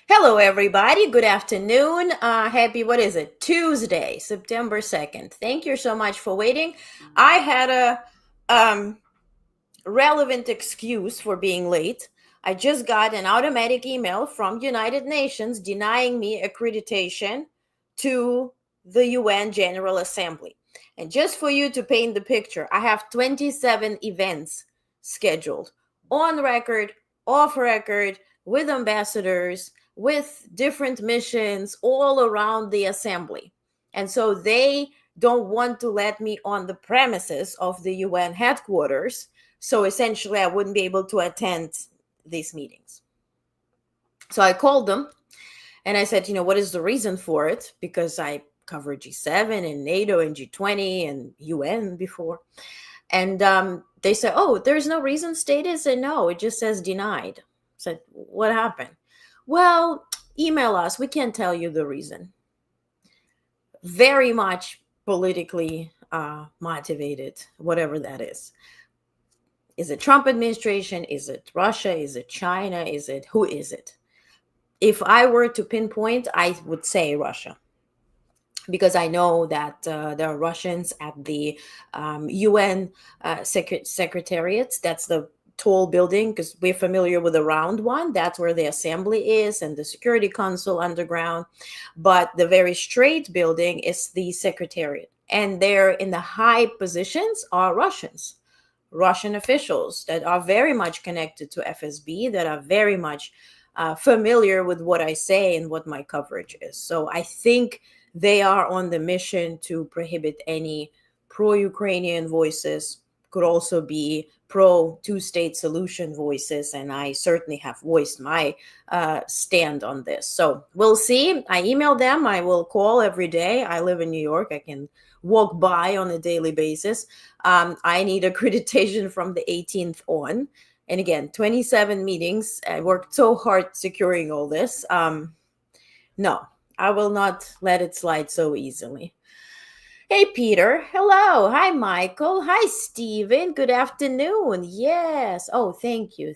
Hello, everybody. Good afternoon. Happy, what is it? Tuesday, September 2nd. Thank you so much for waiting. I had a relevant excuse for being late. I just got an automatic email from United Nations denying me accreditation to the UN General Assembly. And just for you to paint the picture, I have 27 events scheduled on record, off record, with ambassadors, with different missions all around the assembly. And so they don't want to let me on the premises of the UN headquarters. So essentially, I wouldn't be able to attend these meetings. So I called them and I said, what is the reason for it? Because I covered G7 and NATO and G20 and UN before. And they said, oh, there's no reason stated. I said, no, it just says denied. I said, what happened? Well, email us. We can't tell you the reason. Very much politically motivated, whatever that is. Is it Trump administration? Is it Russia? Is it China? Who is it? If I were to pinpoint, I would say Russia. Because I know that there are Russians at the UN Secretariat. That's the tall building, because we're familiar with the round one. That's where the assembly is and the Security Council underground. But the very straight building is the Secretariat. And there in the high positions are Russian officials that are very much connected to FSB, that are very much familiar with what I say and what my coverage is. So I think they are on the mission to prohibit any pro-Ukrainian voices, could also be pro-two-state solution voices, and I certainly have voiced my stand on this. So we'll see. I emailed them. I will call every day. I live in New York. I can walk by on a daily basis. I need accreditation from the 18th on. And again, 27 meetings. I worked so hard securing all this. No, I will not let it slide so easily. Hey, Peter. Hello. Hi, Michael. Hi, Stephen. Good afternoon. Yes. Oh, thank you.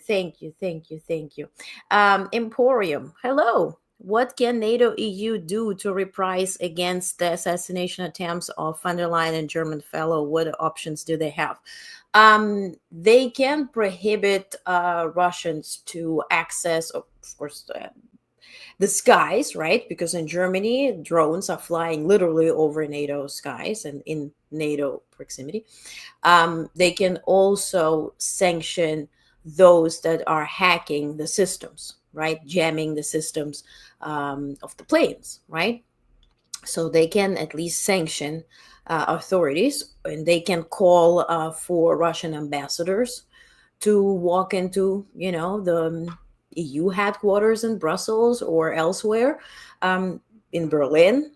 Emporium. Hello. What can NATO EU do to reprise against the assassination attempts of von der Leyen and German fellow? What options do they have? They can prohibit Russians to access, of course, the skies, right? Because in Germany, drones are flying literally over NATO skies and in NATO proximity. They can also sanction those that are hacking the systems, right? Jamming the systems of the planes, right? So they can at least sanction authorities, and they can call for Russian ambassadors to walk into, the EU headquarters in Brussels or elsewhere. In Berlin,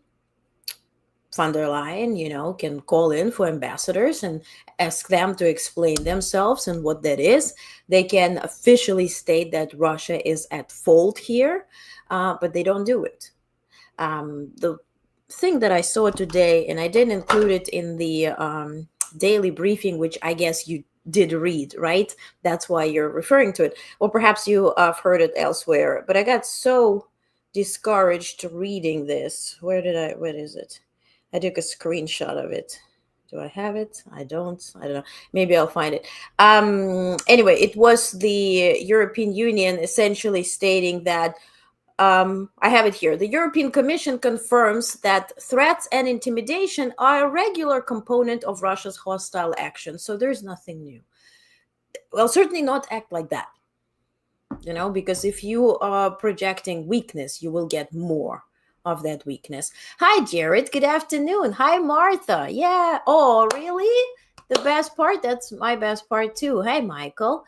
von der Leyen, can call in for ambassadors and ask them to explain themselves and what that is. They can officially state that Russia is at fault here, but they don't do it. The thing that I saw today, and I didn't include it in the daily briefing, which I guess you did read, right? That's why you're referring to it. Or perhaps you have heard it elsewhere. But I got so discouraged reading this. Where is it? I took a screenshot of it. Do I have it? I don't know. Maybe I'll find it. Anyway, it was the European Union essentially stating that I have it here. The European Commission confirms that threats and intimidation are a regular component of Russia's hostile action. So there's nothing new. Well, certainly not act like that, because if you are projecting weakness, you will get more of that weakness. Hi, Jared. Good afternoon. Hi, Martha. Yeah. Oh, really? The best part? That's my best part, too. Hey, Michael.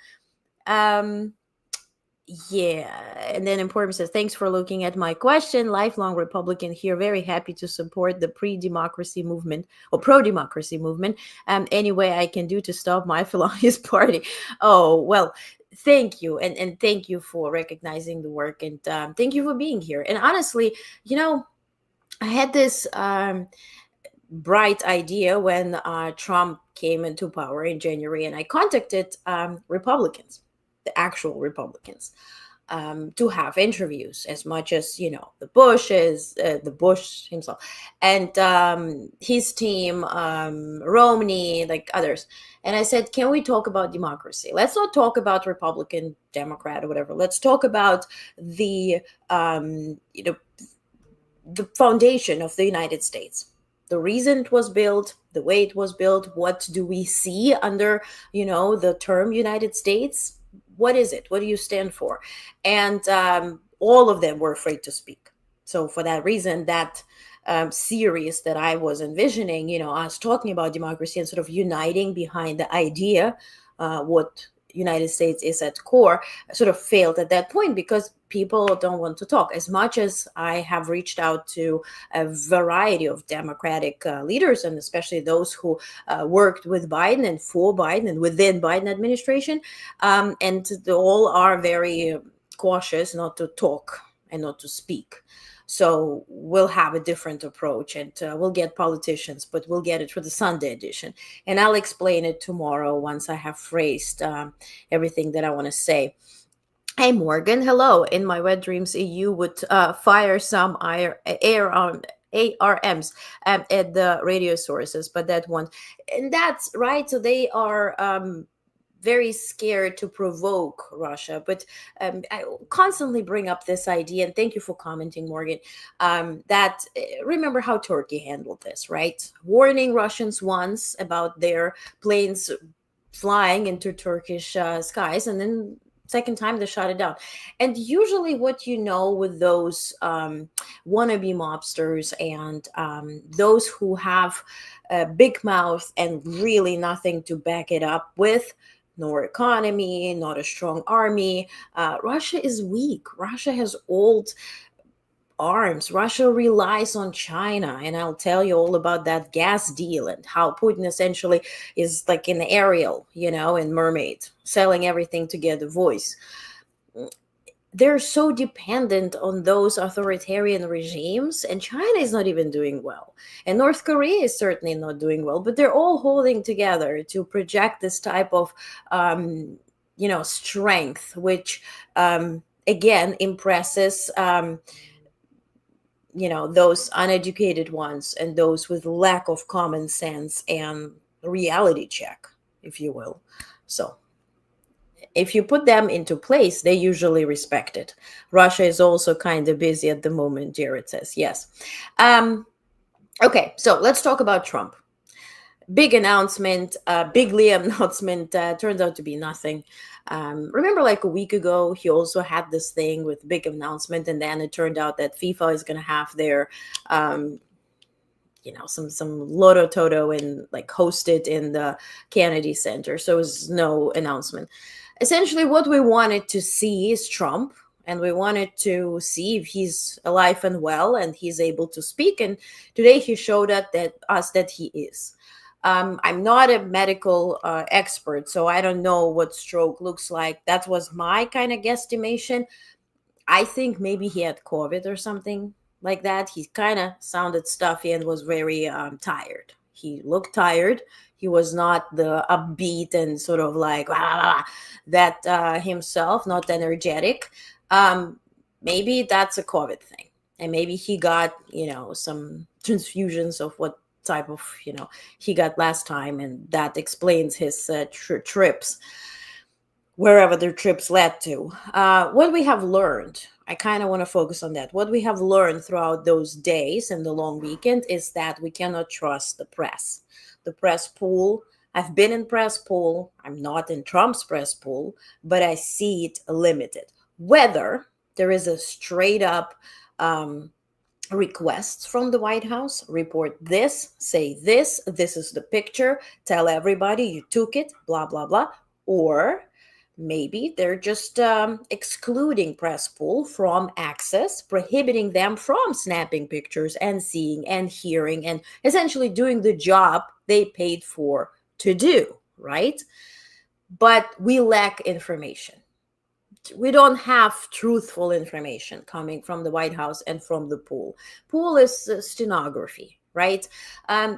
Yeah, and then Important says, thanks for looking at my question. Lifelong Republican here, very happy to support the pre-democracy movement or pro-democracy movement. Any way I can do to stop my felonious party. Oh, well, thank you. And thank you for recognizing the work, and thank you for being here. And honestly, I had this bright idea when Trump came into power in January, and I contacted Republicans, the actual Republicans, to have interviews, as much as the Bush himself, and his team, Romney, like others. And I said, can we talk about democracy? Let's not talk about Republican, Democrat, or whatever. Let's talk about the the foundation of the United States. The reason it was built, the way it was built, what do we see under, the term United States? What is it? What do you stand for? And all of them were afraid to speak. So for that reason, that series that I was envisioning, us talking about democracy and sort of uniting behind the idea, what United States is at core, sort of failed at that point because people don't want to talk. As much as I have reached out to a variety of Democratic leaders, and especially those who worked with Biden and for Biden and within Biden administration, and they all are very cautious not to talk and not to speak. So we'll have a different approach, and we'll get politicians, but we'll get it for the Sunday edition. And I'll explain it tomorrow once I have phrased everything that I want to say. Hey, Morgan. Hello. In my wet dreams, you would fire some ARMs at the radio sources, but that one. And that's right. So they are very scared to provoke Russia. But I constantly bring up this idea, and thank you for commenting, Morgan, that remember how Turkey handled this, right? Warning Russians once about their planes flying into Turkish skies, and then second time they shot it down. And usually what with those wannabe mobsters and those who have a big mouth and really nothing to back it up with, nor economy, not a strong army. Russia is weak. Russia has old arms. Russia relies on China. And I'll tell you all about that gas deal and how Putin essentially is like an Ariel, in Mermaid, selling everything to get a voice. They're so dependent on those authoritarian regimes, and China is not even doing well. And North Korea is certainly not doing well, but they're all holding together to project this type of, strength, which, again, impresses, those uneducated ones and those with lack of common sense and reality check, if you will. So if you put them into place, they usually respect it. Russia is also kind of busy at the moment, Jared says. Yes. Okay, so let's talk about Trump. Big announcement, big Liam announcement, turns out to be nothing. Remember, like a week ago, he also had this thing with big announcement, and then it turned out that FIFA is going to have their some Lotto Toto and like host it in the Kennedy Center. So it was no announcement. Essentially, what we wanted to see is Trump, and we wanted to see if he's alive and well and he's able to speak. And today he showed us that he is. I'm not a medical expert, so I don't know what stroke looks like. That was my kind of guesstimation. I think maybe he had COVID or something like that. He kind of sounded stuffy and was very tired. He looked tired. He was not the upbeat and sort of like that himself, not energetic. Maybe that's a COVID thing. And maybe he got, some transfusions of what type of, he got last time, and that explains his trips, wherever their trips led to. What we have learned, I kind of want to focus on that. What we have learned throughout those days and the long weekend is that we cannot trust the press. The press pool, I've been in press pool. I'm not in Trump's press pool, but I see it limited. Whether there is a straight up requests from the White House, report this, say this is the picture, tell everybody you took it, blah, blah, blah. Or maybe they're just excluding press pool from access, prohibiting them from snapping pictures and seeing and hearing and essentially doing the job they paid for to do, right? But we lack information. We don't have truthful information coming from the White House and from the pool. Pool is stenography, right?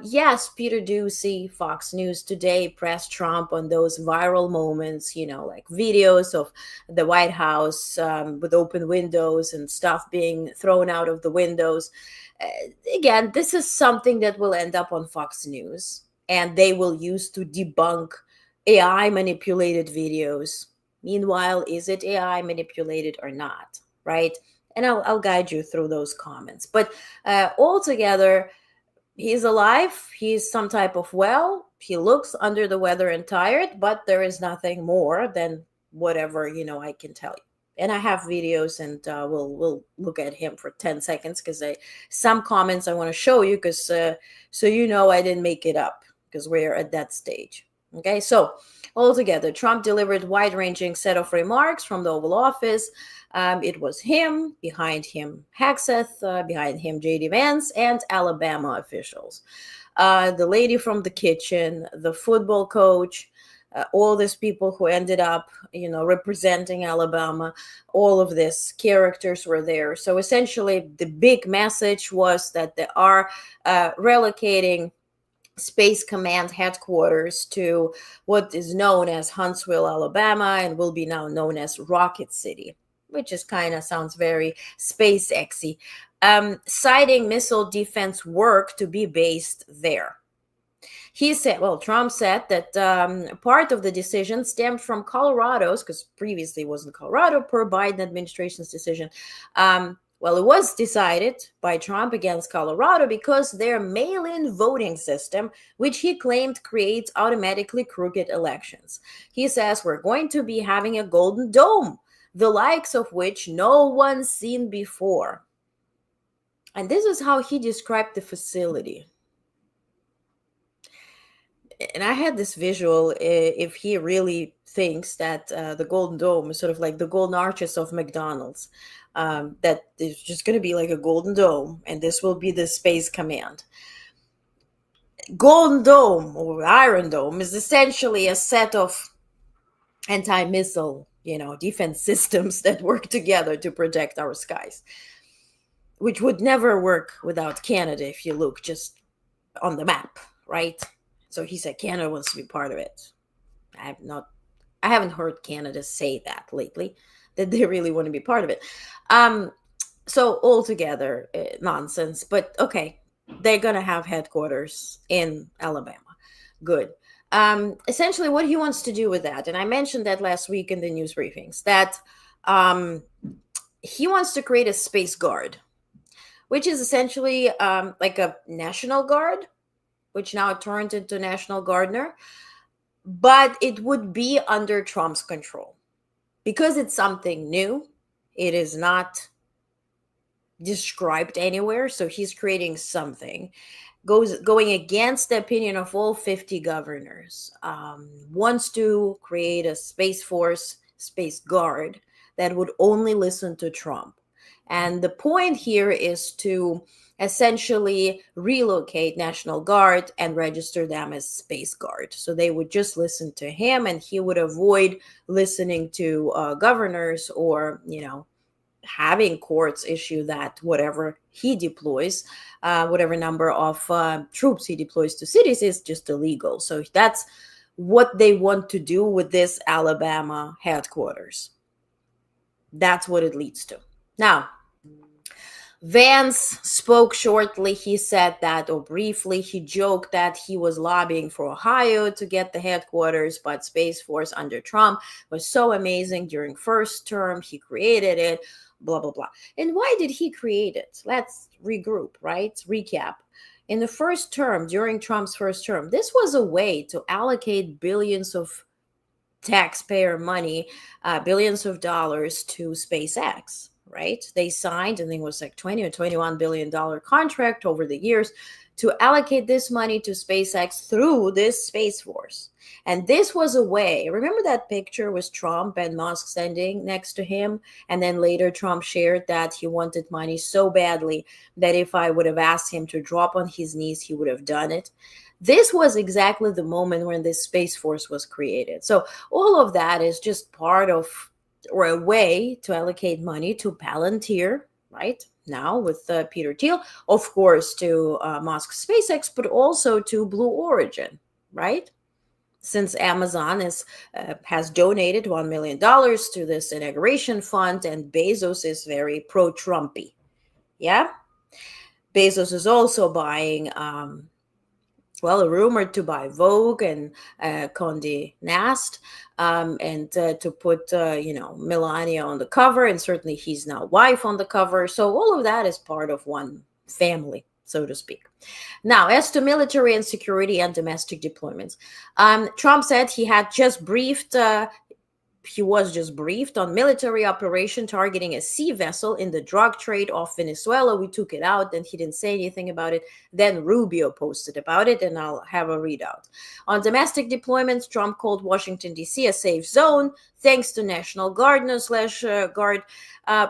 Yes, Peter Doocy, Fox News Today, pressed Trump on those viral moments, like videos of the White House with open windows and stuff being thrown out of the windows. Again, this is something that will end up on Fox News, and they will use to debunk AI manipulated videos. Meanwhile, is it AI manipulated or not, right? And I'll guide you through those comments. But altogether, he's alive. He's some type of he looks under the weather and tired, but there is nothing more than whatever, I can tell you. And I have videos, and we'll look at him for 10 seconds because some comments I want to show you because so I didn't make it up because we're at that stage. Okay, so altogether, Trump delivered wide-ranging set of remarks from the Oval Office. It was him, behind him Hegseth, behind him J.D. Vance, and Alabama officials. The lady from the kitchen, the football coach, all these people who ended up, representing Alabama, all of these characters were there. So essentially, the big message was that they are relocating Space Command headquarters to what is known as Huntsville, Alabama, and will be now known as Rocket City, which is kind of sounds very SpaceX-y, citing missile defense work to be based there. Trump said that part of the decision stemmed from Colorado's, because previously it wasn't Colorado, per Biden administration's decision. It was decided by Trump against Colorado because their mail-in voting system, which he claimed creates automatically crooked elections. He says we're going to be having a golden dome, the likes of which no one's seen before. And this is how he described the facility. And I had this visual, if he really thinks that the Golden Dome is sort of like the golden arches of McDonald's, that there's just going to be like a golden dome, and this will be the Space Command. Golden Dome or Iron Dome is essentially a set of anti-missile, defense systems that work together to protect our skies, which would never work without Canada if you look just on the map, right? So he said Canada wants to be part of it. I haven't heard Canada say that lately, that they really want to be part of it. So altogether, nonsense. But okay, they're going to have headquarters in Alabama. Good. Essentially, what he wants to do with that, and I mentioned that last week in the news briefings, that he wants to create a space guard, which is essentially like a National Guard, which now turned into National Gardener, but it would be under Trump's control. Because it's something new, it is not described anywhere, so he's creating something. Going against the opinion of all 50 governors, wants to create a Space Force, Space Guard that would only listen to Trump. And the point here is to essentially relocate National Guard and register them as Space Guard. So they would just listen to him, and he would avoid listening to governors or, having courts issue that whatever he deploys, whatever number of troops he deploys to cities is just illegal. So that's what they want to do with this Alabama headquarters. That's what it leads to. Now, Vance spoke shortly. He said that, or briefly, he joked that he was lobbying for Ohio to get the headquarters, but Space Force under Trump was so amazing during first term. He created it, blah, blah, blah. And why did he create it? Let's regroup, right? Recap. In the first term, during Trump's first term, this was a way to allocate billions of taxpayer money, billions of dollars to SpaceX, right? They signed, I think it was like 20 or $21 billion contract over the years to allocate this money to SpaceX through this Space Force. And this was a way, remember that picture with Trump and Musk standing next to him? And then later Trump shared that he wanted money so badly that if I would have asked him to drop on his knees, he would have done it. This was exactly the moment when this Space Force was created. So all of that is just part of, or a way to allocate money to Palantir, right? Now with Peter Thiel, of course, to Musk's SpaceX, but also to Blue Origin, right? Since Amazon has donated $1 million to this inauguration fund, and Bezos is very pro-Trumpy. Yeah? Bezos is also buying, rumored to buy Vogue and Condé Nast, and to put, Melania on the cover, and certainly his now wife on the cover. So all of that is part of one family, so to speak. Now, as to military and security and domestic deployments, Trump said he was just briefed on military operation targeting a sea vessel in the drug trade off Venezuela. We took it out, and he didn't say anything about it. Then Rubio posted about it, and I'll have a readout. On domestic deployments, Trump called Washington, D.C. a safe zone thanks to National Guard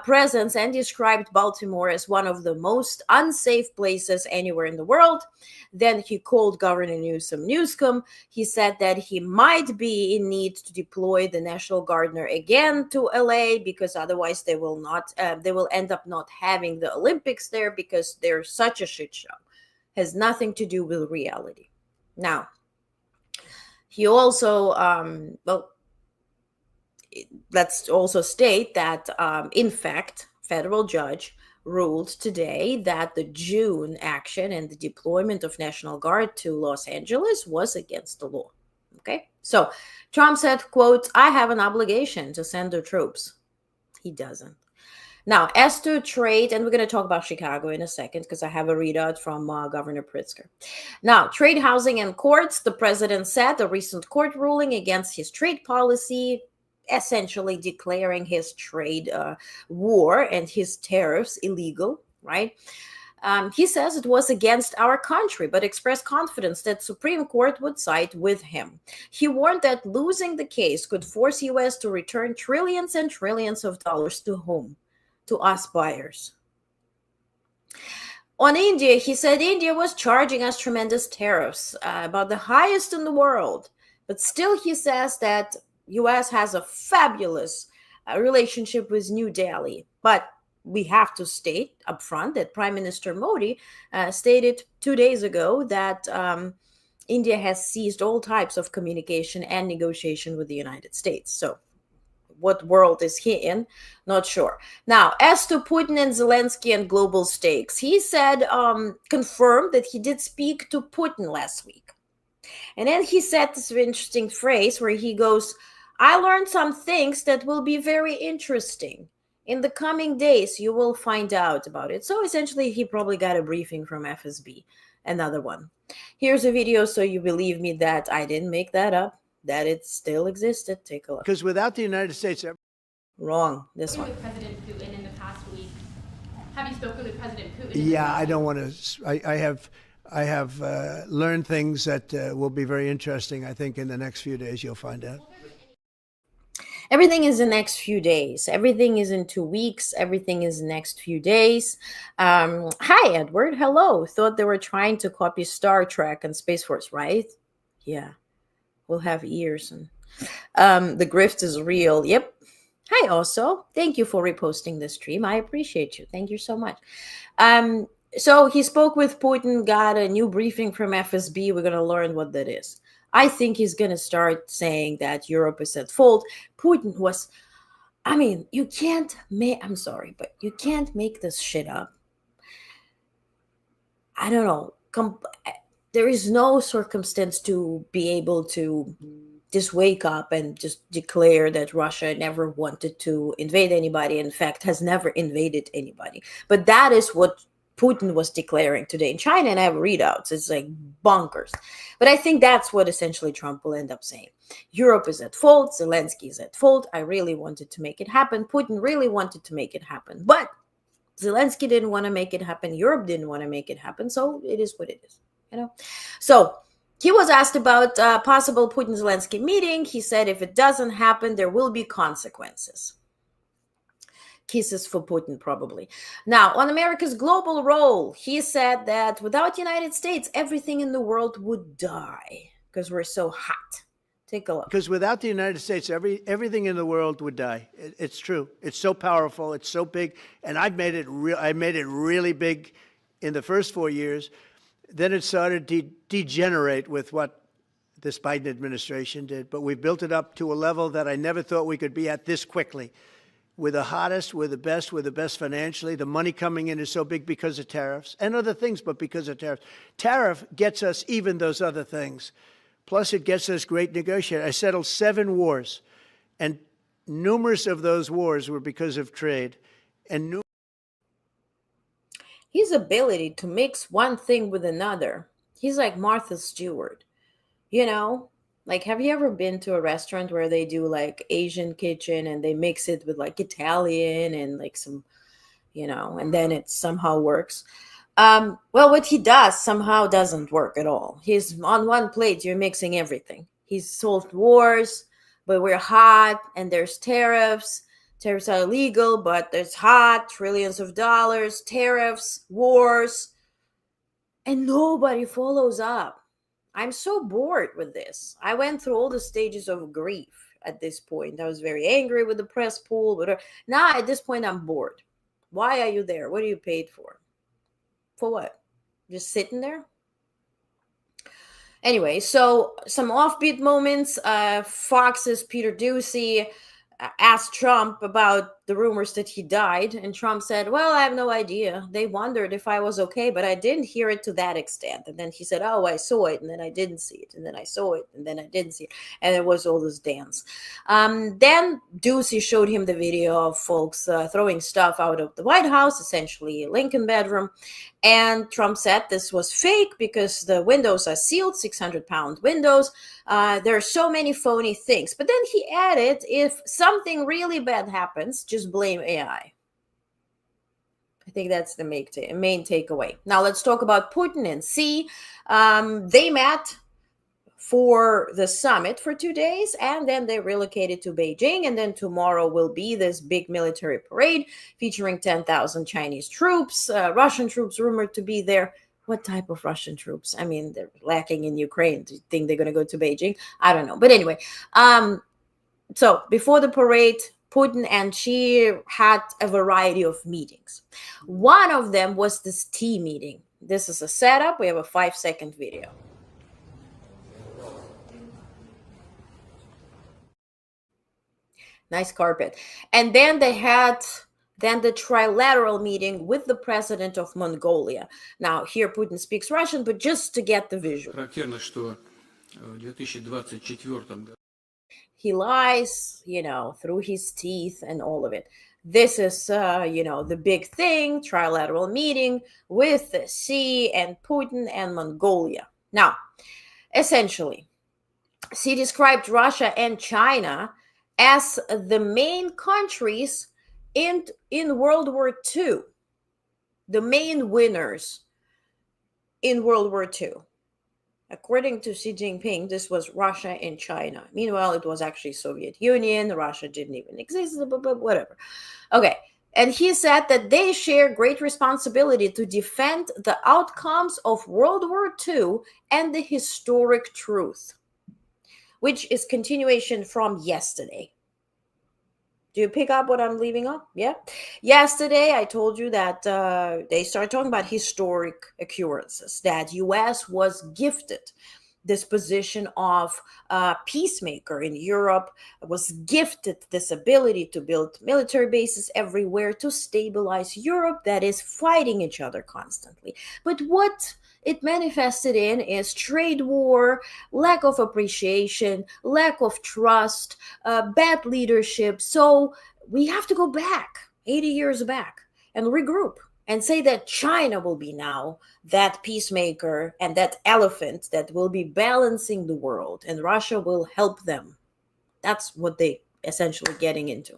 presence, and described Baltimore as one of the most unsafe places anywhere in the world. Then he called Governor Newsom. He said that he might be in need to deploy the National Guard again to LA because otherwise they will end up not having the Olympics there because they're such a shit show. Has nothing to do with reality. Now, he also, let's also state that, in fact, federal judge ruled today that the June action and the deployment of National Guard to Los Angeles was against the law. Okay, so Trump said, quote, I have an obligation to send the troops. He doesn't. Now, as to trade, and we're going to talk about Chicago in a second because I have a readout from Governor Pritzker. Now, trade, housing, and courts. The president said a recent court ruling against his trade policy, essentially declaring his trade war and his tariffs illegal, right? He says it was against our country, but expressed confidence that Supreme Court would side with him. He warned that losing the case could force U.S. to return trillions and trillions of dollars to whom? To us buyers. On India, he said India was charging us tremendous tariffs, about the highest in the world. But still, he says that U.S. has a fabulous relationship with New Delhi. But we have to state up front that Prime Minister Modi stated 2 days ago that India has ceased all types of communication and negotiation with the United States. So what world is he in? Not sure. Now, as to Putin and Zelensky and global stakes, he said, confirmed that he did speak to Putin last week. And then he said this interesting phrase where he goes, I learned some things that will be very interesting. In the coming days, you will find out about it. So essentially, he probably got a briefing from FSB, another one. Here's a video so you believe me that I didn't make that up, that it still existed. Take a look. Because without the United States... Wrong. This one. With President Putin in the past week. Have you spoken with President Putin? Yeah, I don't want to... I have learned things that will be very interesting. I think in the next few days you'll find out. Everything is the next few days. Everything is in 2 weeks. Everything is the next few days. Hi, Edward. Hello. Thought they were trying to copy Star Trek and Space Force, right? Yeah. We'll have ears. And the grift is real. Yep. Hi, also. Thank you for reposting the stream. I appreciate you. Thank you so much. So he spoke with Putin, got a new briefing from FSB. We're going to learn what that is. I think he's going to start saying that Europe is at fault. Putin was, you can't make, I'm sorry, but you can't make this shit up. I don't know, there is no circumstance to be able to just wake up and just declare that Russia never wanted to invade anybody, in fact, has never invaded anybody. But that is what Putin was declaring today in China, and I have readouts. It's like bonkers. But I think that's what essentially Trump will end up saying. Europe is at fault. Zelensky is at fault. I really wanted to make it happen. Putin really wanted to make it happen. But Zelensky didn't want to make it happen. Europe didn't want to make it happen. So it is what it is, you know? So he was asked about possible Putin-Zelensky meeting. He said if it doesn't happen, there will be consequences. Kisses for Putin, probably. Now, on America's global role, he said that without the United States, everything in the world would die because we're so hot. Take a look. Because without the United States, everything in the world would die. It's true. It's so powerful. It's so big. And I made it really big in the first 4 years. Then it started to degenerate with what this Biden administration did. But we built it up to a level that I never thought we could be at this quickly. We're the hottest, we're the best financially. The money coming in is so big because of tariffs and other things, but because of tariffs. Tariff gets us even those other things. Plus, it gets us great negotiators. I settled 7 wars, and numerous of those wars were because of trade. And his ability to mix one thing with another, he's like Martha Stewart, you know? Like, have you ever been to a restaurant where they do like Asian kitchen and they mix it with like Italian and like some, you know, and then it somehow works? Well, what he does somehow doesn't work at all. He's on one plate, you're mixing everything. He's solved wars, but we're hot and there's tariffs. Tariffs are illegal, but there's hot, trillions of dollars, tariffs, wars, and nobody follows up. I'm so bored with this. I went through all the stages of grief at this point. I was very angry with the press pool. But now at this point, I'm bored. Why are you there? What are you paid for? For what? Just sitting there? Anyway, so some offbeat moments. Fox's Peter Doocy asked Trump about the rumors that he died, and Trump said, well, I have no idea. They wondered if I was okay, but I didn't hear it to that extent. And then he said, oh, I saw it, and then I didn't see it, and then I saw it, and then I didn't see it, and it was all this dance. Then Doocy showed him the video of folks throwing stuff out of the White House, essentially Lincoln bedroom, and Trump said this was fake because the windows are sealed, 600-pound windows. There are so many phony things. But then he added, if something really bad happens, just blame AI. I think that's the main takeaway. Now let's talk about Putin and Xi. They met for the summit for 2 days, and then they relocated to Beijing, and then tomorrow will be this big military parade featuring 10,000 Chinese troops, Russian troops rumored to be there. What type of Russian troops? I mean, they're lacking in Ukraine. Do you think they're going to go to Beijing? I don't know. But anyway, so before the parade, Putin and Xi had a variety of meetings. One of them was this tea meeting. This is a setup. We have a 5-second video. Nice carpet. And then they had the trilateral meeting with the president of Mongolia. Now, here Putin speaks Russian, but just to get the visual. He lies, through his teeth and all of it. This is, the big thing, trilateral meeting with Xi and Putin and Mongolia. Now, essentially, Xi described Russia and China as the main countries in World War II, the main winners in World War II. According to Xi Jinping, this was Russia and China. Meanwhile, it was actually Soviet Union. Russia didn't even exist, but whatever. Okay, and he said that they share great responsibility to defend the outcomes of World War II and the historic truth, which is continuation from yesterday. Do you pick up what I'm leaving up? Yeah. Yesterday, I told you that they started talking about historic occurrences, that U.S. was gifted this position of peacemaker in Europe, was gifted this ability to build military bases everywhere to stabilize Europe that is fighting each other constantly. But what it manifested in is trade war, lack of appreciation, lack of trust, bad leadership. So we have to go back 80 years back and regroup and say that China will be now that peacemaker and that elephant that will be balancing the world, and Russia will help them. That's what they essentially getting into.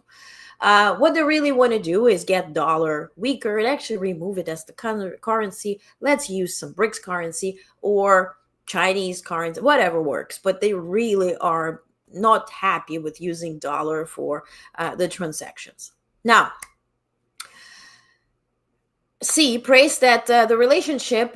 What they really want to do is get dollar weaker and actually remove it as the currency. Let's use some BRICS currency or Chinese currency, whatever works. But they really are not happy with using dollar for the transactions. Now, Xi praised that the relationship,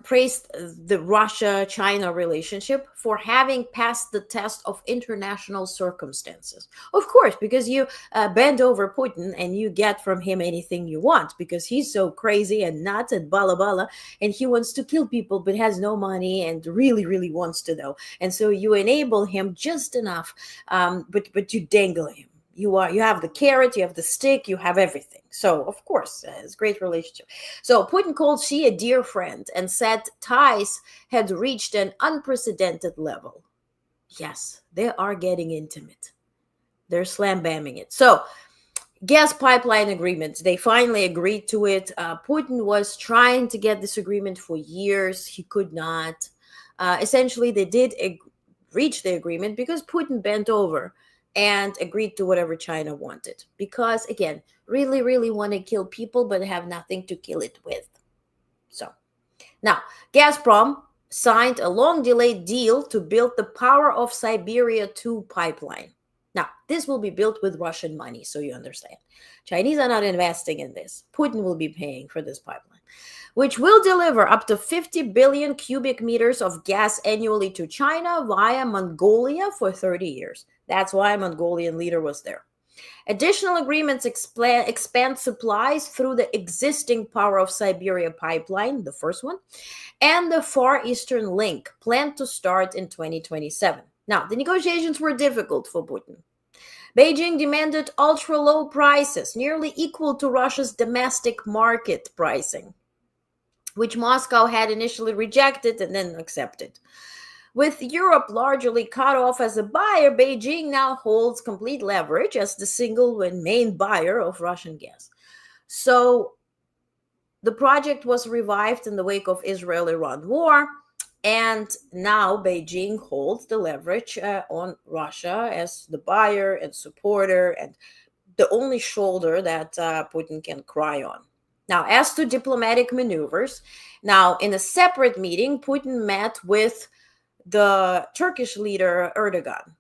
praised the Russia-China relationship for having passed the test of international circumstances. Of course, because you bend over Putin and you get from him anything you want, because he's so crazy and nuts and bala bala, and he wants to kill people but has no money and really, really wants to though. And so you enable him just enough, but you dangle him. You have the carrot, you have the stick, you have everything. So, of course, it's a great relationship. So, Putin called Xi a dear friend and said ties had reached an unprecedented level. Yes, they are getting intimate. They're slam-bamming it. So, gas pipeline agreements, they finally agreed to it. Putin was trying to get this agreement for years. He could not. Essentially, they did reach the agreement because Putin bent over and agreed to whatever China wanted. Because, again, really, really want to kill people, but have nothing to kill it with. So, now, Gazprom signed a long-delayed deal to build the Power of Siberia 2 pipeline. Now, this will be built with Russian money, so you understand. Chinese are not investing in this. Putin will be paying for this pipeline, which will deliver up to 50 billion cubic meters of gas annually to China via Mongolia for 30 years. That's why a Mongolian leader was there. Additional agreements expand supplies through the existing Power of Siberia pipeline, the first one, and the Far Eastern Link, planned to start in 2027. Now, the negotiations were difficult for Putin. Beijing demanded ultra-low prices, nearly equal to Russia's domestic market pricing, which Moscow had initially rejected and then accepted. With Europe largely cut off as a buyer, Beijing now holds complete leverage as the single and main buyer of Russian gas. So the project was revived in the wake of Israel-Iran war, and now Beijing holds the leverage on Russia as the buyer and supporter and the only shoulder that Putin can cry on. Now, as to diplomatic maneuvers, now in a separate meeting, Putin met with the Turkish leader Erdogan.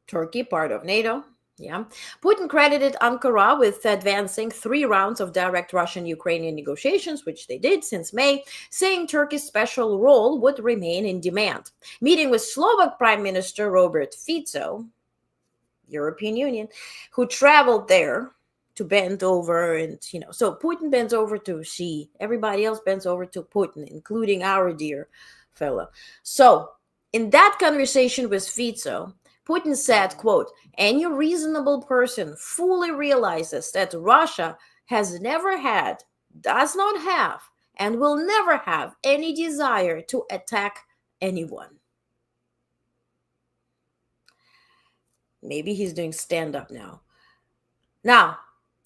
Turkey, part of NATO. Yeah. Putin credited Ankara with advancing 3 rounds of direct Russian-Ukrainian negotiations, which they did since May, saying Turkey's special role would remain in demand. Meeting with Slovak Prime Minister Robert Fico, European Union, who traveled there to bend over, and so Putin bends over to Xi. Everybody else bends over to Putin, including our dear fellow. So in that conversation with Fico, Putin said, quote, "Any reasonable person fully realizes that Russia has never had, does not have, and will never have any desire to attack anyone." Maybe he's doing stand-up now. Now,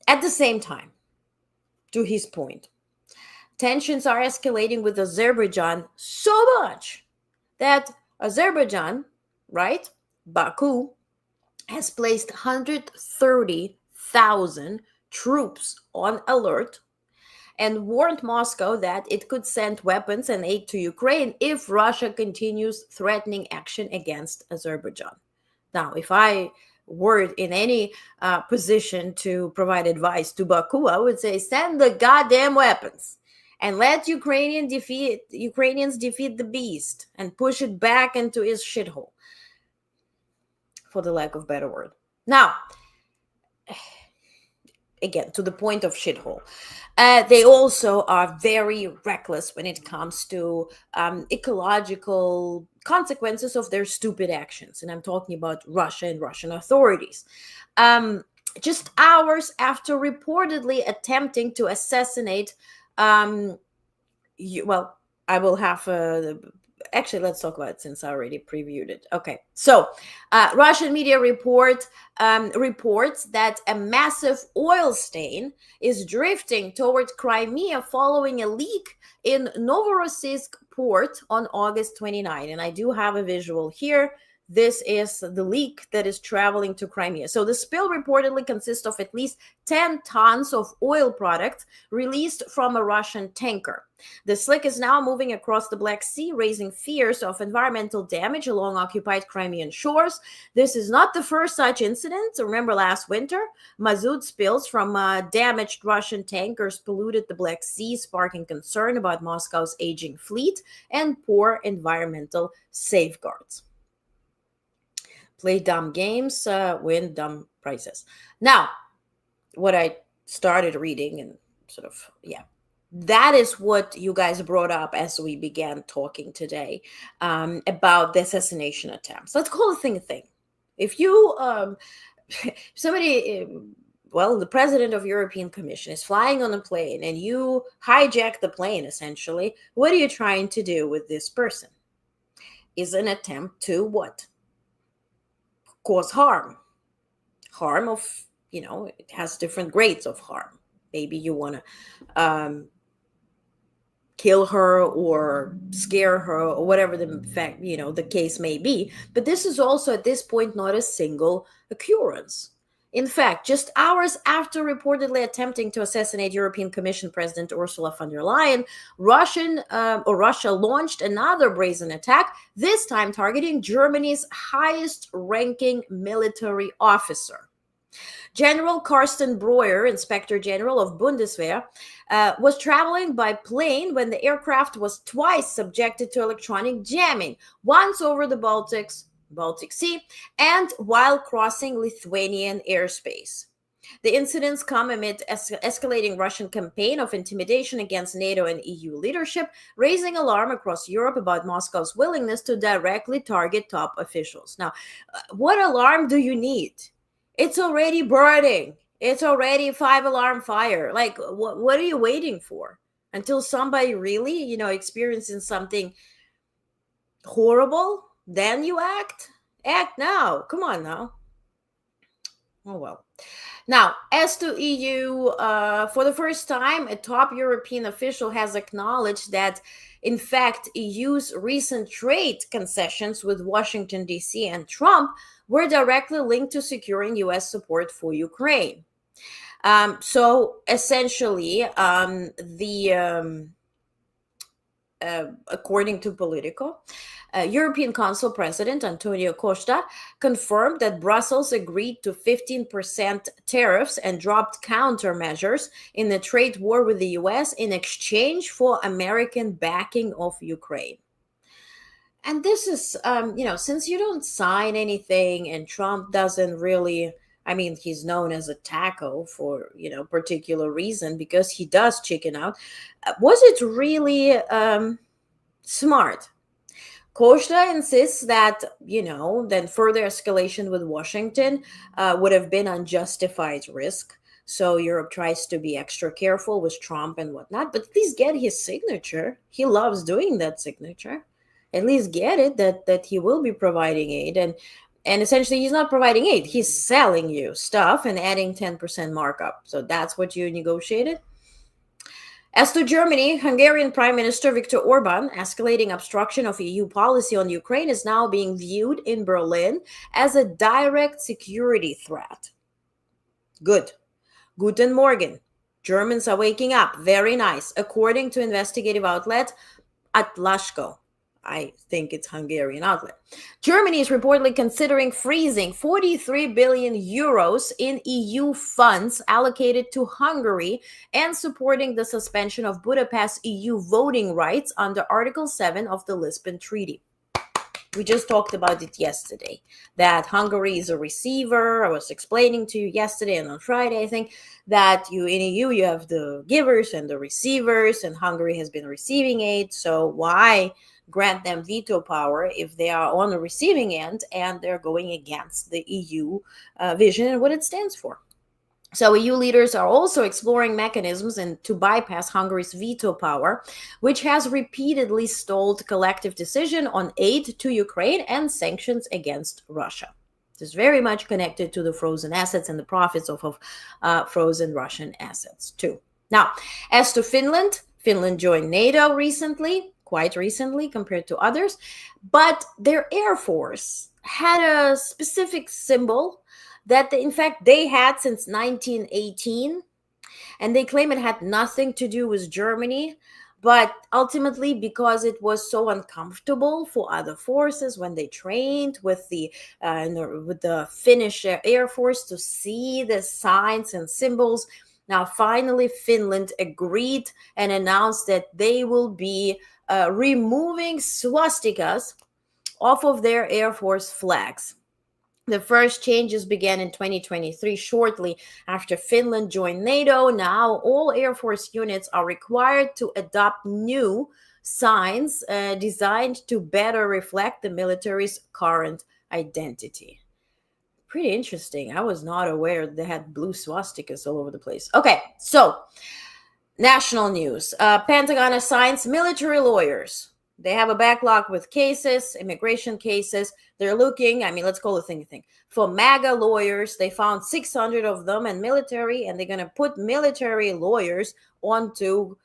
at the same time, to his point, tensions are escalating with Azerbaijan so much that Azerbaijan, right, Baku, has placed 130,000 troops on alert and warned Moscow that it could send weapons and aid to Ukraine if Russia continues threatening action against Azerbaijan. Now, if I were in any position to provide advice to Baku, I would say send the goddamn weapons and let Ukrainians defeat the beast and push it back into its shithole, for the lack of a better word. Now, again, to the point of shithole. They also are very reckless when it comes to ecological consequences of their stupid actions. And I'm talking about Russia and Russian authorities. Just hours after reportedly attempting to assassinate, I will have actually, let's talk about it since I already previewed it. Okay, so Russian media reports that a massive oil stain is drifting toward Crimea following a leak in Novorossiysk port on August 29. And I do have a visual here. This is the leak that is traveling to Crimea. So the spill reportedly consists of at least 10 tons of oil products released from a Russian tanker. The slick is now moving across the Black Sea, raising fears of environmental damage along occupied Crimean shores. This is not the first such incident. Remember last winter, mazout spills from damaged Russian tankers polluted the Black Sea, sparking concern about Moscow's aging fleet and poor environmental safeguards. Play dumb games, win dumb prizes. Now, what I started reading and sort of, that is what you guys brought up as we began talking today about the assassination attempts. Let's call a thing a thing. If you, the president of European Commission is flying on a plane and you hijack the plane, essentially, what are you trying to do with this person? Is an attempt to what? Cause harm of, it has different grades of harm. Maybe you want to kill her or scare her or whatever the case may be. But this is also at this point not a single occurrence. In fact, just hours after reportedly attempting to assassinate European Commission President Ursula von der Leyen, Russia launched another brazen attack, this time targeting Germany's highest-ranking military officer. General Carsten Breuer, Inspector General of Bundeswehr, was traveling by plane when the aircraft was twice subjected to electronic jamming, once over the Baltic Sea, and while crossing Lithuanian airspace. The incidents come amid escalating Russian campaign of intimidation against NATO and EU leadership, raising alarm across Europe about Moscow's willingness to directly target top officials. Now, what alarm do you need? It's already burning. It's already 5-alarm fire. Like, what are you waiting for? Until somebody really, experiencing something horrible? Then you act now. Come on now. Oh, well. Now, as to EU, for the first time, a top European official has acknowledged that, in fact, EU's recent trade concessions with Washington, D.C. and Trump were directly linked to securing U.S. support for Ukraine. So, essentially, according to Politico, European Council President Antonio Costa confirmed that Brussels agreed to 15% tariffs and dropped countermeasures in the trade war with the U.S. in exchange for American backing of Ukraine. And this is, since you don't sign anything and Trump doesn't really, he's known as a taco for, particular reason because he does chicken out. Was it really smart? Costa insists that, then further escalation with Washington would have been unjustified risk. So Europe tries to be extra careful with Trump and whatnot, but at least get his signature. He loves doing that signature. At least get it that he will be providing aid. And essentially, he's not providing aid. He's selling you stuff and adding 10% markup. So that's what you negotiated. As to Germany, Hungarian Prime Minister Viktor Orbán, escalating obstruction of EU policy on Ukraine is now being viewed in Berlin as a direct security threat. Good. Guten Morgen. Germans are waking up. Very nice. According to investigative outlet Atlasko. I think it's Hungarian outlet. Germany is reportedly considering freezing 43 billion euros in EU funds allocated to Hungary and supporting the suspension of Budapest's EU voting rights under Article 7 of the Lisbon Treaty. We just talked about it yesterday, that Hungary is a receiver. I was explaining to you yesterday and on Friday, I think, that in EU, you have the givers and the receivers, and Hungary has been receiving aid. So why grant them veto power if they are on the receiving end and they're going against the EU vision and what it stands for? So EU leaders are also exploring mechanisms to bypass Hungary's veto power, which has repeatedly stalled collective decision on aid to Ukraine and sanctions against Russia. This is very much connected to the frozen assets and the profits of frozen Russian assets too. Now, as to Finland, Finland joined NATO recently, quite recently compared to others, but their Air Force had a specific symbol that in fact they had since 1918, and they claim it had nothing to do with Germany, but ultimately because it was so uncomfortable for other forces when they trained with the Finnish Air Force to see the signs and symbols. Now finally Finland agreed and announced that they will be removing swastikas off of their Air Force flags. The first changes began in 2023, shortly after Finland joined NATO. Now, all Air Force units are required to adopt new signs designed to better reflect the military's current identity. Pretty interesting. I was not aware they had blue swastikas all over the place. Okay, so national news. Pentagon assigns military lawyers. They have a backlog with cases, immigration cases. They're looking, let's call it thing, for MAGA lawyers. They found 600 of them and military, and they're going to put military lawyers onto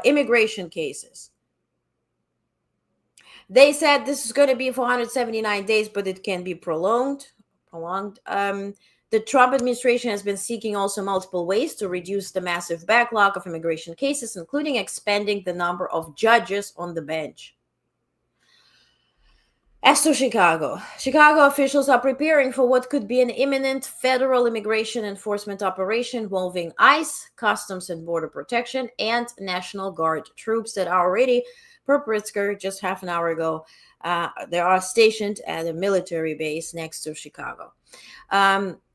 immigration cases. They said this is going to be for 179 days, but it can be prolonged. The Trump administration has been seeking also multiple ways to reduce the massive backlog of immigration cases, including expanding the number of judges on the bench. As to Chicago officials are preparing for what could be an imminent federal immigration enforcement operation involving ICE, Customs and Border Protection, and National Guard troops that are already, per Pritzker just half an hour ago, they are stationed at a military base next to Chicago.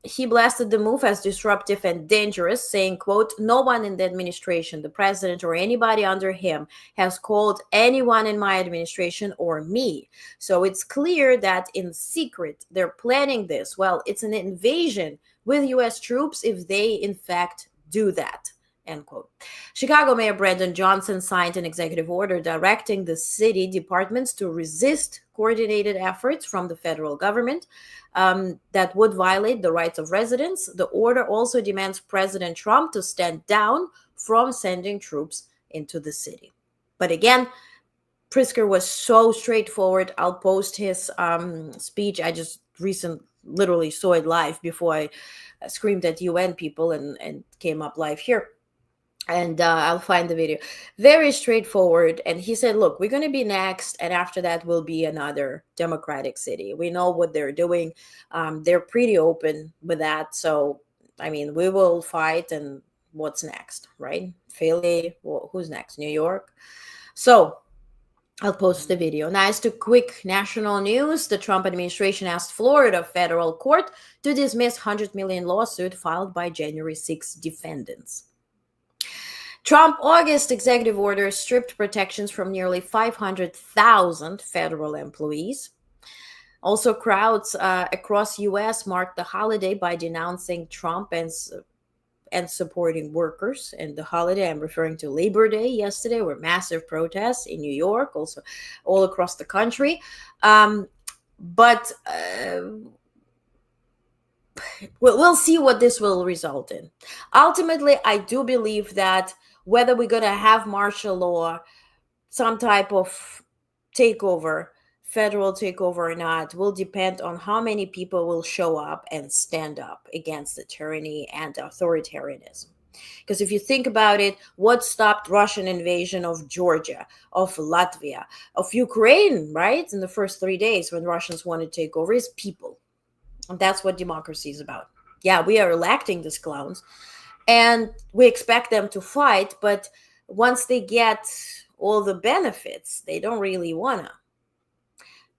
He blasted the move as disruptive and dangerous, saying, quote, "No one in the administration, the president or anybody under him has called anyone in my administration or me. So it's clear that in secret they're planning this. Well, it's an invasion with U.S. troops if they in fact do that." End quote. Chicago Mayor Brandon Johnson signed an executive order directing the city departments to resist coordinated efforts from the federal government that would violate the rights of residents. The order also demands President Trump to stand down from sending troops into the city. But again, Pritzker was so straightforward. I'll post his speech. I just literally saw it live before I screamed at UN people and came up live here. And I'll find the video. Very straightforward. And he said, look, we're going to be next. And after that will be another Democratic city. We know what they're doing. They're pretty open with that. So, we will fight. And what's next, right? Philly, well, who's next? New York. So I'll post the video. Now, as to quick national news, the Trump administration asked Florida federal court to dismiss $100 million lawsuit filed by January 6 defendants. Trump August executive order stripped protections from nearly 500,000 federal employees. Also, crowds across U.S. marked the holiday by denouncing Trump and supporting workers. And the holiday, I'm referring to Labor Day yesterday, were massive protests in New York, also all across the country. But we'll see what this will result in. Ultimately, I do believe that whether we're going to have martial law, some type of takeover, federal takeover or not, will depend on how many people will show up and stand up against the tyranny and authoritarianism. Because if you think about it, what stopped Russian invasion of Georgia, of Latvia, of Ukraine, right? In the first 3 days when Russians wanted to take over is people. And that's what democracy is about. Yeah, we are electing these clowns and we expect them to fight, but once they get all the benefits, they don't really wanna.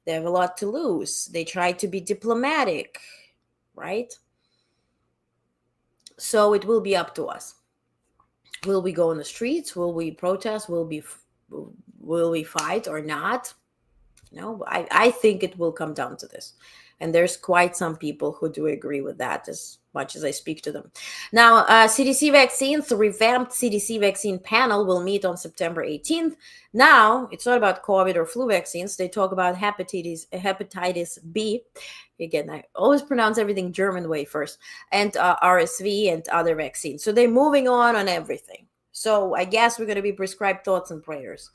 They have a lot to lose. They try to be diplomatic, right? So it will be up to us. Will we go on the streets? Will we protest? Will we fight or not? No, I think it will come down to this. And there's quite some people who do agree with that, as much as I speak to them. Now, CDC vaccines, the revamped CDC vaccine panel will meet on September 18th. Now, it's not about COVID or flu vaccines. They talk about hepatitis B. Again, I always pronounce everything German way first. And RSV and other vaccines. So they're moving on everything. So I guess we're going to be prescribed thoughts and prayers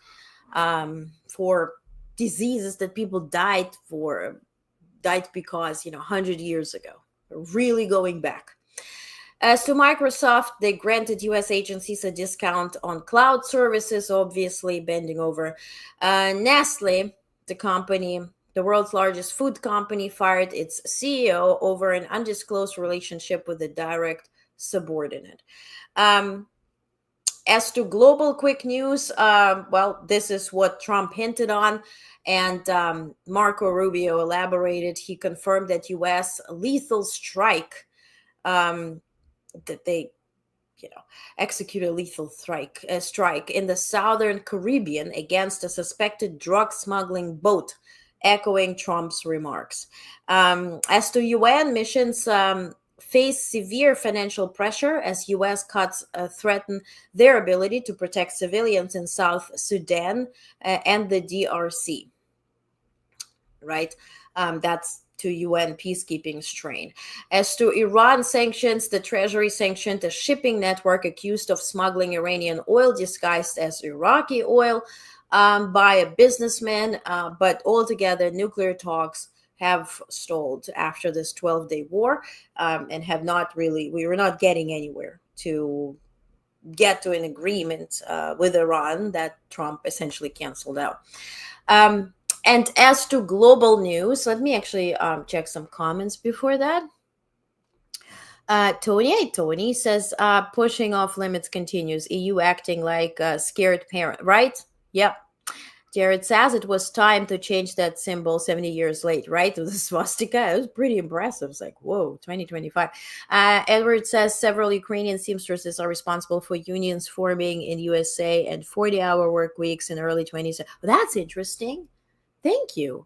for diseases that people died because 100 years ago, really going back. As to Microsoft, they granted US agencies a discount on cloud services, obviously bending over. Nestle, the company, the world's largest food company, fired its CEO over an undisclosed relationship with a direct subordinate. As to global quick news, well, this is what Trump hinted on, and Marco Rubio elaborated. He confirmed that U.S. lethal strike, that they, execute a lethal strike in the Southern Caribbean against a suspected drug smuggling boat, echoing Trump's remarks. As to UN missions, face severe financial pressure as U.S. cuts threaten their ability to protect civilians in South Sudan and the DRC. Right? That's to UN peacekeeping strain. As to Iran sanctions, the Treasury sanctioned a shipping network accused of smuggling Iranian oil disguised as Iraqi oil by a businessman, but altogether nuclear talks have stalled after this 12-day war and we were not getting anywhere to get to an agreement with Iran that Trump essentially canceled out. And as to global news, let me actually check some comments before that. Tony says, pushing off limits continues. EU acting like a scared parent, right? Yep. Jared says it was time to change that symbol 70 years late, right? With the swastika. It was pretty impressive. It's like, whoa, 2025. Edward says several Ukrainian seamstresses are responsible for unions forming in USA and 40-hour work weeks in early 20s. Well, that's interesting. Thank you.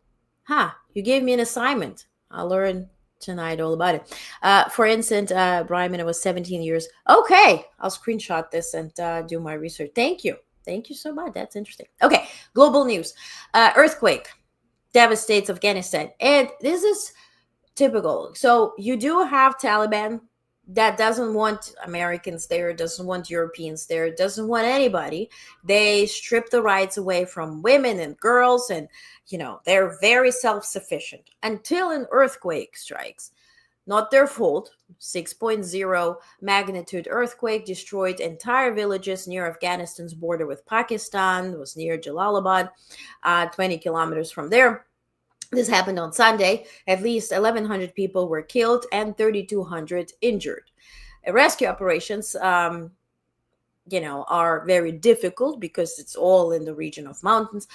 You gave me an assignment. I'll learn tonight all about it. For instance, Brian, when I was 17 years. Okay, I'll screenshot this and do my research. Thank you. Thank you so much. That's interesting. Okay, global news. Earthquake devastates Afghanistan. And this is typical. So you do have Taliban that doesn't want Americans there, doesn't want Europeans there, doesn't want anybody. They strip the rights away from women and girls, and they're very self-sufficient until an earthquake strikes. Not their fault. 6.0 magnitude earthquake destroyed entire villages near Afghanistan's border with Pakistan. It was near Jalalabad, 20 kilometers from there. This happened on Sunday. At least 1,100 people were killed and 3,200 injured. Rescue operations, are very difficult because it's all in the region of mountains.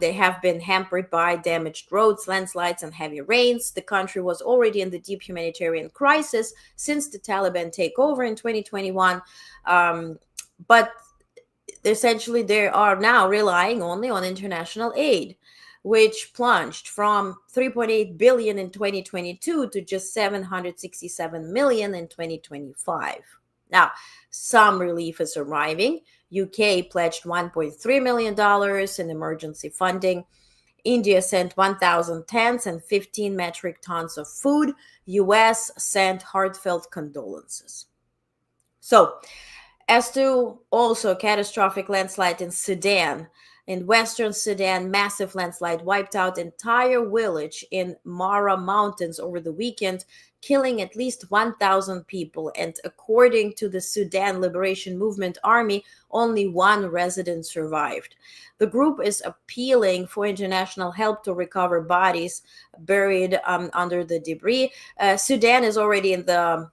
They have been hampered by damaged roads, landslides, and heavy rains. The country was already in the deep humanitarian crisis since the Taliban takeover in 2021. But essentially, they are now relying only on international aid, which plunged from 3.8 billion in 2022 to just 767 million in 2025. Now, some relief is arriving. UK pledged $1.3 million in emergency funding. India sent 1,000 tents and 15 metric tons of food. US sent heartfelt condolences. So, as to also catastrophic landslide in Sudan. In Western Sudan, massive landslide wiped out entire village in Mara Mountains over the weekend, killing at least 1,000 people. And according to the Sudan Liberation Movement Army, only one resident survived. The group is appealing for international help to recover bodies buried under the debris. Sudan is already in the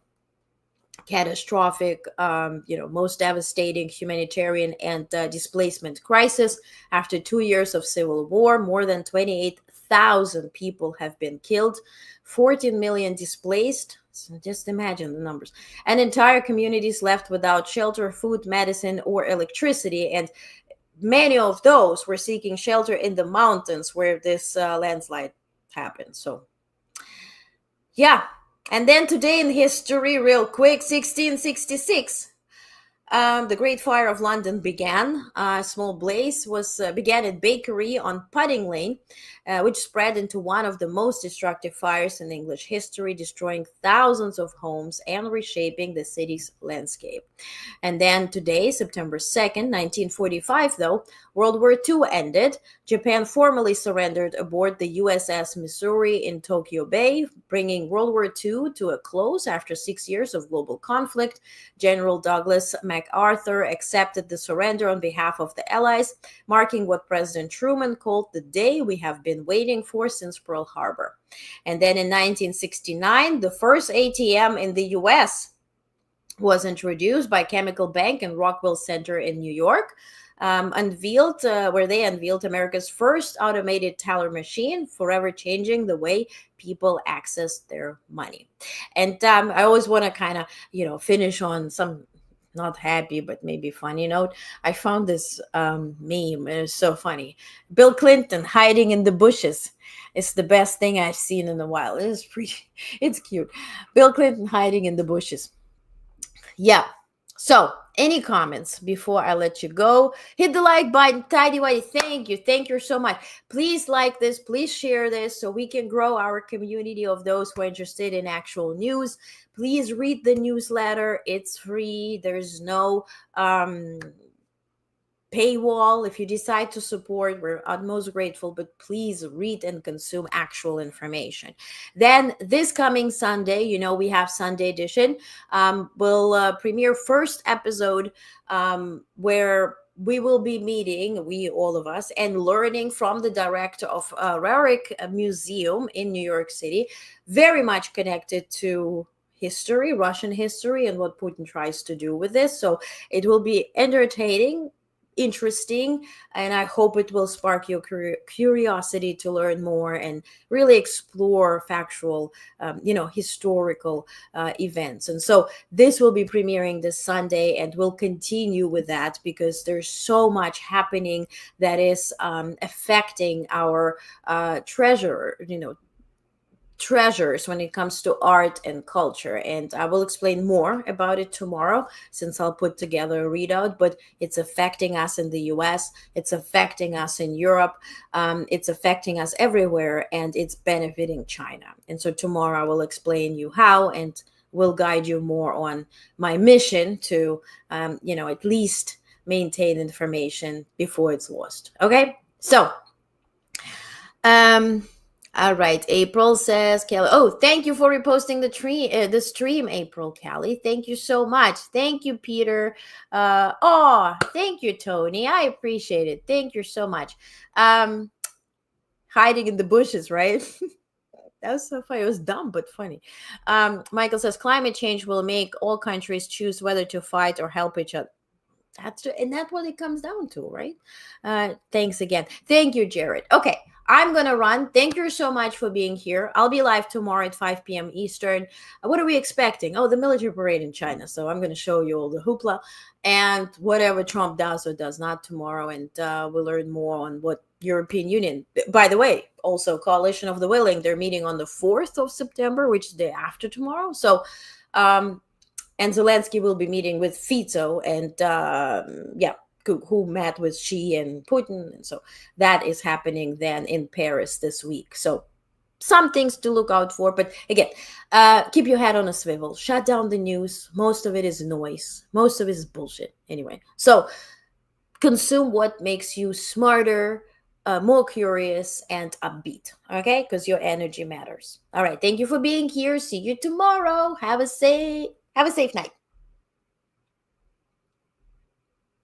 catastrophic, most devastating humanitarian and displacement crisis. After 2 years of civil war, more than 28,000 30,000 people have been killed, 14 million displaced. So just imagine the numbers. And entire communities left without shelter, food, medicine, or electricity. And many of those were seeking shelter in the mountains where this landslide happened. So, yeah. And then today in history, real quick, 1666. The Great Fire of London began. A small blaze began at bakery on Pudding Lane, which spread into one of the most destructive fires in English history, destroying thousands of homes and reshaping the city's landscape. And then today, September 2nd, 1945, though, World War II ended. Japan formally surrendered aboard the USS Missouri in Tokyo Bay, bringing World War II to a close after 6 years of global conflict. General Douglas MacArthur accepted the surrender on behalf of the Allies, marking what President Truman called the day we have been waiting for since Pearl Harbor. And then in 1969, the first ATM in the US was introduced by Chemical Bank and Rockwell Center in New York, where they unveiled America's first automated teller machine, forever changing the way people access their money. And I always want to kind of, finish on some not happy, but maybe funny note. I found this meme. It's so funny. Bill Clinton hiding in the bushes. It's the best thing I've seen in a while. It's cute. Bill Clinton hiding in the bushes. Yeah. So, any comments before I let you go? Hit the like button. Tidy Whitey, thank you. Thank you so much. Please like this. Please share this so we can grow our community of those who are interested in actual news. Please read the newsletter. It's free. There's no paywall. If you decide to support, we're utmost grateful, but please read and consume actual information. Then this coming Sunday, we have Sunday edition. We'll premiere first episode where we will be meeting, all of us, and learning from the director of Rarick Museum in New York City, very much connected to history, Russian history, and what Putin tries to do with this. So it will be entertaining, interesting, and I hope it will spark your curiosity to learn more and really explore factual, historical events. And so this will be premiering this Sunday, and we'll continue with that because there's so much happening that is affecting our treasures when it comes to art and culture. And I will explain more about it tomorrow, since I'll put together a readout. But it's affecting us in the US, it's affecting us in Europe, it's affecting us everywhere, and it's benefiting China. And so tomorrow I will explain you how, and will guide you more on my mission to at least maintain information before it's lost. Okay, so all right, April says, Kelly. Oh, thank you for reposting the stream, April, Kelly. Thank you so much. Thank you, Peter. Thank you, Tony. I appreciate it. Thank you so much. Hiding in the bushes, right? That was so funny. It was dumb, but funny. Michael says, climate change will make all countries choose whether to fight or help each other. That's what it comes down to, right? Thanks again. Thank you, Jared. Okay. I'm going to run. Thank you so much for being here. I'll be live tomorrow at 5 p.m. Eastern. What are we expecting? Oh, the military parade in China. So I'm going to show you all the hoopla and whatever Trump does or does not tomorrow. And we'll learn more on what European Union, by the way, also Coalition of the Willing, they're meeting on the 4th of September, which is the day after tomorrow. So, and Zelensky will be meeting with Fico and, who met with Xi and Putin. And so that is happening then in Paris this week. So some things to look out for. But again, keep your head on a swivel. Shut down the news. Most of it is noise. Most of it is bullshit. Anyway, so consume what makes you smarter, more curious, and upbeat. Okay? Because your energy matters. All right. Thank you for being here. See you tomorrow. Have a safe night.